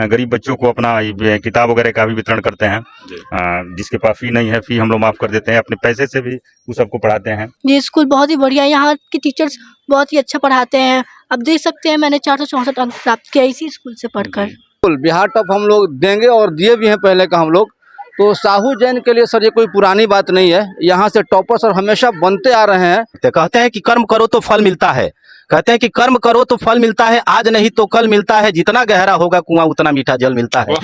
गरीब बच्चों को अपना ये किताब वगैरह का भी वितरण करते हैं। जिसके पास फी नहीं है, फी हम लोग माफ़ कर देते हैं, अपने पैसे से भी उस सबको पढ़ाते हैं। ये स्कूल बहुत ही बढ़िया है, यहाँ के टीचर्स बहुत ही अच्छा पढ़ाते हैं। अब देख सकते हैं मैंने 464 अंक प्राप्त किया इसी स्कूल से पढ़कर। बिहार टॉप हम लोग देंगे और दिए भी हैं पहले का हम लोग। तो साहू जैन के लिए सर ये कोई पुरानी बात नहीं है, यहाँ से टॉपर सर हमेशा बनते आ रहे हैं। कहते हैं कि कर्म करो तो फल मिलता है, कहते हैं कि कर्म करो तो फल मिलता है, आज नहीं तो कल मिलता है, जितना गहरा होगा कुआं उतना मीठा जल मिलता है।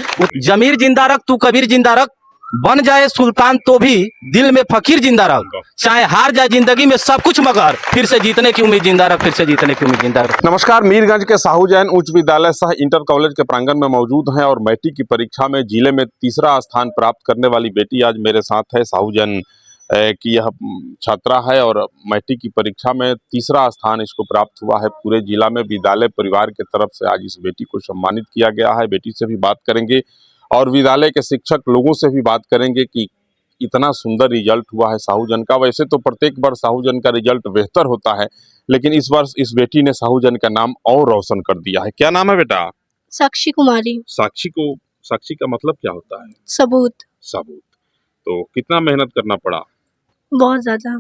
जमीर जिंदा रख तू कबीर जिंदा रख, बन जाए सुल्तान तो भी दिल में फकीर जिंदा रख, चाहे हार जाए जिंदगी में सब कुछ मगर फिर से जीतने की उम्मीद जिंदा रख, फिर से जीतने की उम्मीद जिंदा रख। नमस्कार, मीरगंज के साहू जैन उच्च विद्यालय सह इंटर कॉलेज के प्रांगण में मौजूद हैं और मैट्रिक की परीक्षा में जिले में तीसरा स्थान प्राप्त करने वाली बेटी आज मेरे साथ है। साहू जैन की यह छात्रा है और मैट्रिक की परीक्षा में तीसरा स्थान इसको प्राप्त हुआ है। पूरे जिला में विद्यालय परिवार की तरफ से आज इस बेटी को सम्मानित किया गया है। बेटी से भी बात करेंगे और विद्यालय के शिक्षक लोगों से भी बात करेंगे कि इतना सुंदर रिजल्ट हुआ है साहूजन का। वैसे तो प्रत्येक वर्ष साहूजन का रिजल्ट बेहतर होता है, लेकिन इस वर्ष इस बेटी ने साहूजन का नाम और रोशन कर दिया है। क्या नाम है बेटा? साक्षी कुमारी। साक्षी का मतलब क्या होता है? सबूत। सबूत। तो कितना मेहनत करना पड़ा? बहुत ज्यादा।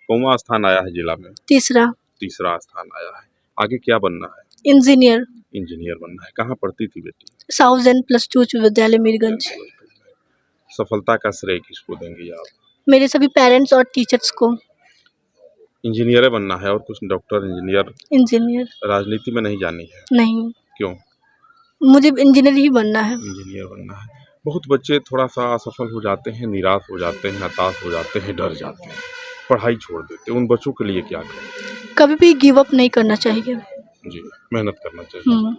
कौन स्थान आया है जिला में? तीसरा स्थान आया है। आगे क्या बनना है? इंजीनियर बनना है। कहाँ पढ़ती थी बेटी? साहू जैन +2 उच्च विद्यालय मीरगंज। सफलता का श्रेय किसको देंगे आप? मेरे सभी पेरेंट्स और टीचर्स को। इंजीनियर बनना है और कुछ डॉक्टर इंजीनियर। राजनीति में नहीं जानी है? नहीं। क्यों? मुझे इंजीनियर ही बनना है। इंजीनियर बनना है। बहुत बच्चे थोड़ा सा असफल हो जाते हैं, निराश हो जाते हैं, हताश हो जाते हैं, डर जाते हैं, पढ़ाई छोड़ देते हैं। उन बच्चों के लिए क्या करें? कभी भी गिव अप नहीं करना चाहिए। जी, मेहनत करना चाहिए।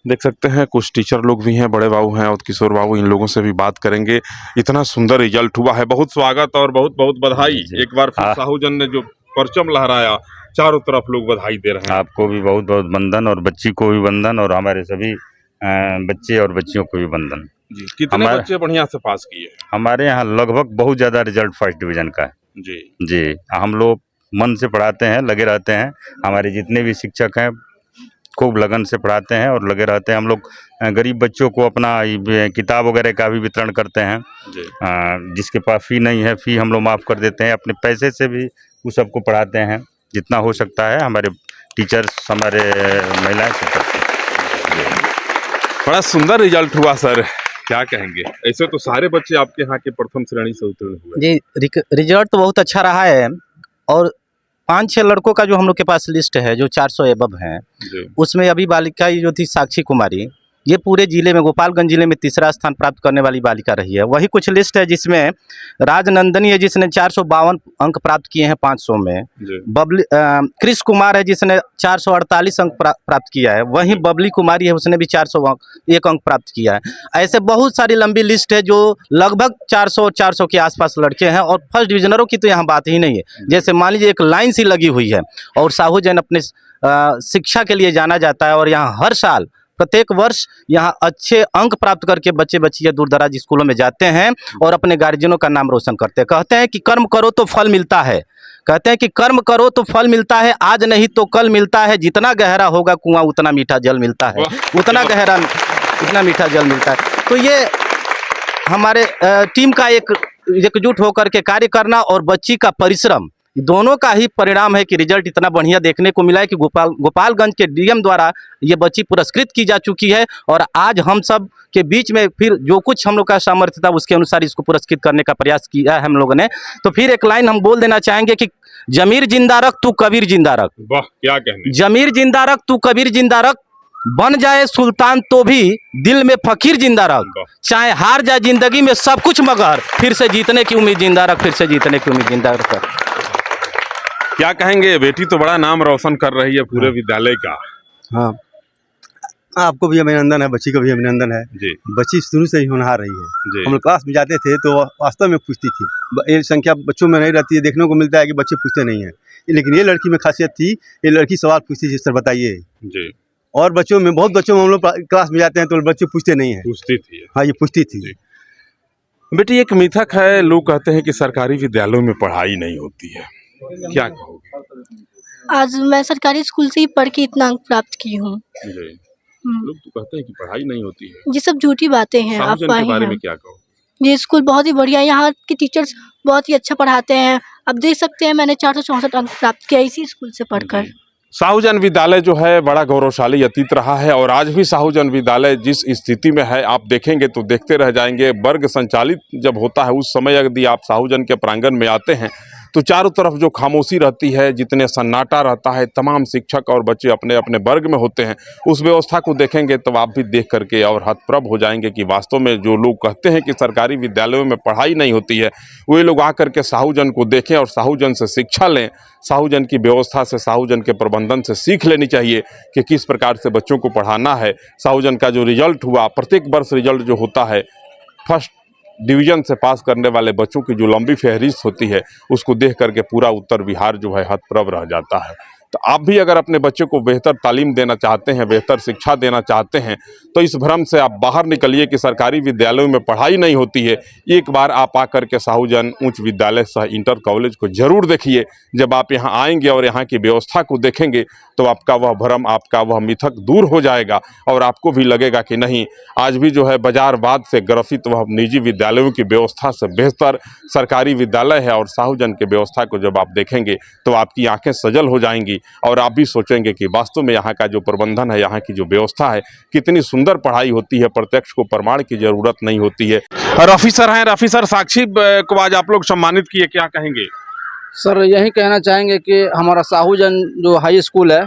देख सकते हैं कुछ टीचर लोग भी हैं, बड़े बाबू हैं और किशोर बाबू, इन लोगों से भी बात करेंगे। इतना सुंदर रिजल्ट हुआ है, बहुत स्वागत और बहुत बहुत बधाई। एक बार फिर साहूजन ने जो परचम लहराया, चारों तरफ लोग बधाई दे रहे हैं। आपको भी बहुत बहुत वंदन और बच्ची को भी वंदन और हमारे सभी बच्चे और बच्चियों को भी वंदन। जी, कितने बच्चे बढ़िया से पास किए? हमारे यहाँ लगभग बहुत ज़्यादा रिजल्ट फर्स्ट डिवीजन का है। जी, हम लोग मन से पढ़ाते हैं, लगे रहते हैं। हमारे जितने भी शिक्षक हैं खूब लगन से पढ़ाते हैं और लगे रहते हैं। हम लोग गरीब बच्चों को अपना किताब वगैरह का भी वितरण करते हैं। जिसके पास फ़ी नहीं है, फ़ी हम लोग माफ़ कर देते हैं, अपने पैसे से भी उस सबको पढ़ाते हैं जितना हो सकता है। हमारे टीचर्स, हमारे महिलाएं सब करते हैं। बड़ा सुंदर रिजल्ट हुआ सर, क्या कहेंगे? ऐसे तो सारे बच्चे आपके यहाँ के प्रथम श्रेणी से उत्तीर्ण हुए। जी, रिजल्ट तो बहुत अच्छा रहा है और 5-6 लड़कों का जो हम लोग के पास लिस्ट है जो 400 एबव हैं, उसमें अभी बालिका ये जो थी साक्षी कुमारी, ये पूरे जिले में, गोपालगंज जिले में तीसरा स्थान प्राप्त करने वाली बालिका रही है। वही कुछ लिस्ट है जिसमें राजनंदनी है जिसने 452 अंक प्राप्त किए हैं 500 में। कृष कुमार है जिसने 448 अंक प्राप्त किया है। वहीं बबली कुमारी है, उसने भी 401 अंक प्राप्त किया है। ऐसे बहुत सारी लंबी लिस्ट है जो लगभग 400 के आसपास लड़के हैं और फर्स्ट डिविजनरों की तो यहाँ बात ही नहीं है। जैसे मान लीजिए एक लाइन सी लगी हुई है। और साहू जैन अपने शिक्षा के लिए जाना जाता है और यहाँ हर साल प्रत्येक वर्ष यहाँ अच्छे अंक प्राप्त करके बच्चे बच्चियाँ दूर दराज स्कूलों में जाते हैं और अपने गार्जियनों का नाम रोशन करते हैं। कहते हैं कि कर्म करो तो फल मिलता है, कहते हैं कि कर्म करो तो फल मिलता है, आज नहीं तो कल मिलता है, जितना गहरा होगा कुआं उतना मीठा जल मिलता है, उतना गहरा उतना मीठा जल मिलता है। तो ये हमारे टीम का एक एकजुट होकर के कार्य करना और बच्ची का परिश्रम, दोनों का ही परिणाम है कि रिजल्ट इतना बढ़िया देखने को मिला है कि गोपालगंज के डीएम द्वारा ये बच्ची पुरस्कृत की जा चुकी है और आज हम सब के बीच में फिर जो कुछ हम लोग का सामर्थ्य था उसके अनुसार इसको पुरस्कृत करने का प्रयास किया है हम लोगों ने। तो फिर एक लाइन हम बोल देना चाहेंगे कि जमीर जिंदा रख तू कबीर जिंदा रख। वाह, क्या कहने? जमीर जिंदा रख तू कबीर जिंदा रख, बन जाए सुल्तान तो भी दिल में फकीर जिंदा रख, चाहे हार जाए जिंदगी में सब कुछ मगर फिर से जीतने की उम्मीद जिंदा रख, फिर से जीतने की उम्मीद जिंदा रख। क्या कहेंगे? बेटी तो बड़ा नाम रोशन कर रही है पूरे विद्यालय का। हाँ, आपको भी अभिनंदन है, बच्ची को भी अभिनंदन है जी। बच्ची शुरू से ही होनहार रही है। हम लोग क्लास में जाते थे तो वास्तव में पूछती थी, ये संख्या बच्चों में नहीं रहती है, देखने को मिलता है कि बच्चे पूछते नहीं हैं, लेकिन ये लड़की में खासियत थी, ये लड़की सवाल पूछती थी, सर बताइए जी। और बच्चों में, बहुत बच्चों में हम लोग क्लास में जाते हैं तो बच्चे पूछते नहीं हैं। पूछती थी? हाँ, ये पूछती थी। बेटी, एक मिथक है, लोग कहते हैं कि सरकारी विद्यालयों में पढ़ाई नहीं होती है, क्या कहोगे? आज मैं सरकारी स्कूल से ही पढ़ के इतना अंक प्राप्त की हूँ। लोग तो कहते हैं कि पढ़ाई नहीं होती है। ये सब झूठी बातें हैं, साहूजन के अफवाहें बारे हैं। में क्या कहो? ये स्कूल बहुत ही बढ़िया है, यहाँ के टीचर्स बहुत ही अच्छा पढ़ाते हैं। अब देख सकते हैं मैंने 464 अंक प्राप्त किया इसी स्कूल से पढ़कर। साहूजन विद्यालय जो है बड़ा गौरवशाली अतीत रहा है और आज भी साहूजन विद्यालय जिस स्थिति में है आप देखेंगे तो देखते रह जाएंगे। वर्ग संचालित जब होता है उस समय यदि आप साहूजन के प्रांगण में आते हैं तो चारों तरफ जो खामोशी रहती है, जितने सन्नाटा रहता है, तमाम शिक्षक और बच्चे अपने अपने वर्ग में होते हैं, उस व्यवस्था को देखेंगे तो आप भी देख करके और हतप्रभ हो जाएंगे कि वास्तव में जो लोग कहते हैं कि सरकारी विद्यालयों में पढ़ाई नहीं होती है, वे लोग आकर के साहूजन को देखें और साहूजन से शिक्षा लें। साहूजन की व्यवस्था से, साहूजन के प्रबंधन से सीख लेनी चाहिए कि किस प्रकार से बच्चों को पढ़ाना है। साहूजन का जो रिजल्ट हुआ, प्रत्येक वर्ष रिजल्ट जो होता है, फर्स्ट डिवीजन से पास करने वाले बच्चों की जो लंबी फहरिस्त होती है, उसको देख करके पूरा उत्तर बिहार जो है हतप्रभ रह जाता है। तो आप भी अगर अपने बच्चे को बेहतर तालीम देना चाहते हैं, बेहतर शिक्षा देना चाहते हैं, तो इस भ्रम से आप बाहर निकलिए कि सरकारी विद्यालयों में पढ़ाई नहीं होती है। एक बार आप आकर के साहूजन उच्च विद्यालय सह इंटर कॉलेज को जरूर देखिए। जब आप यहाँ आएंगे और यहाँ की व्यवस्था को देखेंगे तो आपका वह भ्रम, आपका वह मिथक दूर हो जाएगा और आपको भी लगेगा कि नहीं, आज भी जो है बाजारवाद से ग्रसित वह निजी विद्यालयों की व्यवस्था से बेहतर सरकारी विद्यालय है। और साहूजन की व्यवस्था को जब आप देखेंगे तो आपकी आंखें सजल हो जाएंगी और आप भी सोचेंगे कि वास्तव में यहाँ का जो प्रबंधन है, यहाँ की जो व्यवस्था है, कितनी सुंदर पढ़ाई होती है। प्रत्यक्ष को प्रमाण की जरूरत नहीं होती है। रफ़ी सर हैं, रफ़ी सर साक्षी को आज आप लोग सम्मानित किए, क्या कहेंगे? सर यही कहना चाहेंगे कि हमारा साहूजन जो हाई स्कूल है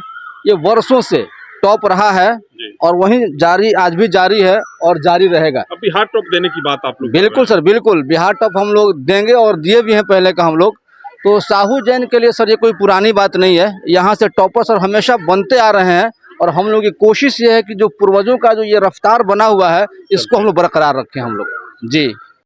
ये वर्षों से टॉप रहा है और वहीं जारी, आज भी जारी है और जारी रहेगा। अब बिहार टॉप देने की बात आप लोग बिल्कुल सर, बिल्कुल बिहार टॉप हम लोग देंगे और दिए भी हैं पहले का हम लोग। तो साहूजन के लिए सर ये कोई पुरानी बात नहीं है, यहाँ से टॉपर सर हमेशा बनते आ रहे हैं और हम लोग की कोशिश ये है कि जो पूर्वजों का जो ये रफ्तार बना हुआ है इसको हम लोग बरकरार रखें हम लोग जी।